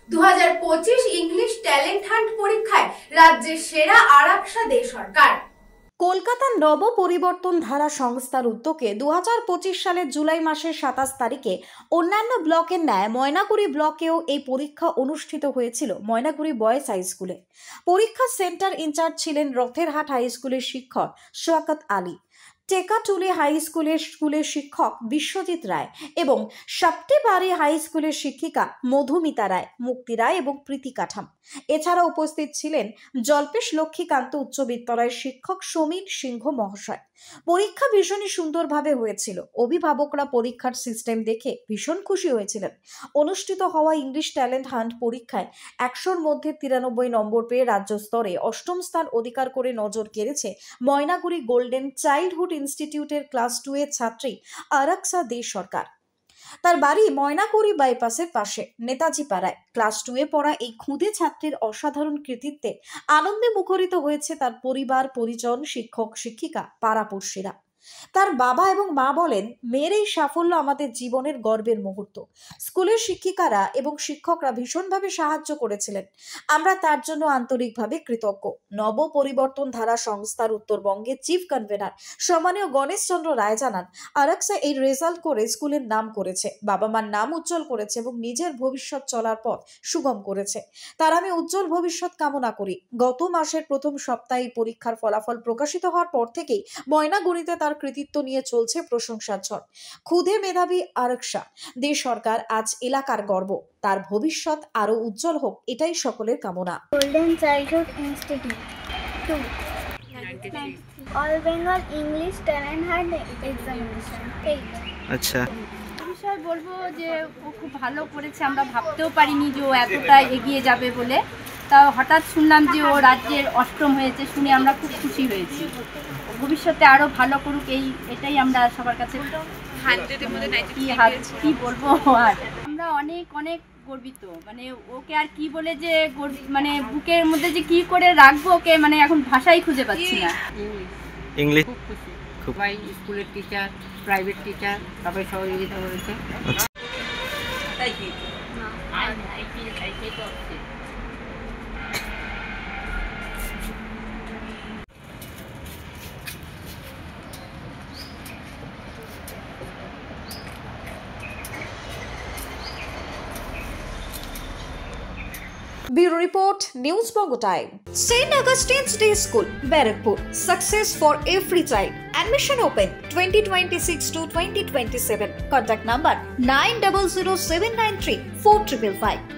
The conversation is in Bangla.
2025 ইংলিশ ট্যালেন্ট হান্ট পরীক্ষায় রাজ্যের সেরা আরাকসা দে সরকার। কলকাতার নব পরিবর্তন ধারা সংস্থার উদ্যোগে 2025 সালের জুলাই মাসের 27 তারিখে অন্যান্য ব্লকের ন্যায় ময়নাগুড়ি ব্লকেও এই পরীক্ষা অনুষ্ঠিত হয়েছিল ময়নাগুড়ি বয়েজ হাই স্কুলে। পরীক্ষা সেন্টার ইনচার্জ ছিলেন রথেরহাট হাই স্কুলের শিক্ষক শওকত আলী, টেকাটুলি হাই স্কুলের শিক্ষক বিশ্বজিৎ রায় এবং সাপ্তেবাড়ি হাই স্কুলের শিক্ষিকা মধুমিতা রায়, মুক্তি রায় এবং প্রীতি কাঠাম। এছাড়া উপস্থিত ছিলেন জল্পেশ লক্ষ্মীকান্ত উচ্চ বিদ্যালয়ের শিক্ষক সমীর সিংহ মহাশয়। পরীক্ষা ভীষণই সুন্দরভাবে হয়েছিল। অভিভাবকরা পরীক্ষার সিস্টেম দেখে ভীষণ খুশি হয়েছিলেন। অনুষ্ঠিত হওয়া ইংলিশ ট্যালেন্ট হান্ট পরীক্ষায় 100-র মধ্যে 93 নম্বর পেয়ে রাজ্য স্তরে 8ম স্থান অধিকার করে নজর কেড়েছে ময়নাগুড়ি গোল্ডেন চাইল্ডহুড ইনস্টিটিউটের ক্লাস 2 এর ছাত্রী আরাকসা দে সরকার। তার বাড়ি ময়নাগুড়ি বাইপাসের পাশে নেতাজি পাড়ায়। ক্লাস 2 এ পড়া এই খুদে ছাত্রীর অসাধারণ কৃতিত্বে আনন্দে মুখরিত হয়েছে তার পরিবার, পরিজন, শিক্ষক, শিক্ষিকা, পাড়াপড়শিরা। তার বাবা এবং মা বলেন, মেয়ের এই সাফল্য আমাদের জীবনের গর্বের মুহূর্ত। স্কুলের শিক্ষিকারা এবং শিক্ষকরা ভীষণভাবে সাহায্য করেছিলেন। আমরা তার জন্য আন্তরিকভাবে কৃতজ্ঞ। নব পরিবর্তন ধারা সংস্থার উত্তরবঙ্গের চিফ কনভেনার সম্মানীয় গণেশ চন্দ্র রায় জানান, আরাকসা এই রেজাল্ট করে স্কুলের নাম করেছে, বাবা মার নাম উজ্জ্বল করেছে এবং নিজের ভবিষ্যৎ চলার পথ সুগম করেছে। তার আমি উজ্জ্বল ভবিষ্যৎ কামনা করি। গত মাসের প্রথম সপ্তাহে পরীক্ষার ফলাফল প্রকাশিত হওয়ার পর থেকেই ময়নাগুড়িতে তার কৃতিত্ব নিয়ে চলছে প্রশংসার ঝড়। ক্ষুদে মেধাবী আরাকসা দে সরকার আজ এলাকার গর্ব। তার ভবিষ্যৎ আরো উজ্জ্বল হোক, এটাই সকলের কামনা। Golden childhood institute 2 all Bengal English talent hunt examination 8। আচ্ছা, বিষয় বলবো যে ও খুব ভালো করেছে। আমরা ভাবতেও পারিনি যে ও এতটা এগিয়ে যাবে বলে। তাও হঠাৎ শুনলাম যে ও রাজ্যের 8ম হয়েছে, শুনে আমরা খুব খুশি হয়েছি। ভবিষ্যতে আরো ভালো করুক, এটাই আমরা সবার কাছে কি বলবো। আর আমরা অনেক অনেক গর্বিত, মানে ওকে আর কি বলে যে মানে বুকের মধ্যে যে কি করে রাখবো ওকে, মানে এখন ভাষাই খুঁজে পাচ্ছি না। ইংলিশ খুব খুশি, সবাই স্কুলের টিচার, প্রাইভেট টিচার সবাই সহযোগিতা করেছে। Bureau Report, News Bongo Time. St. Augustine's Day School, Barakpur. Success for every child. Admission open 2026 to 2027. Contact number 900793 4555.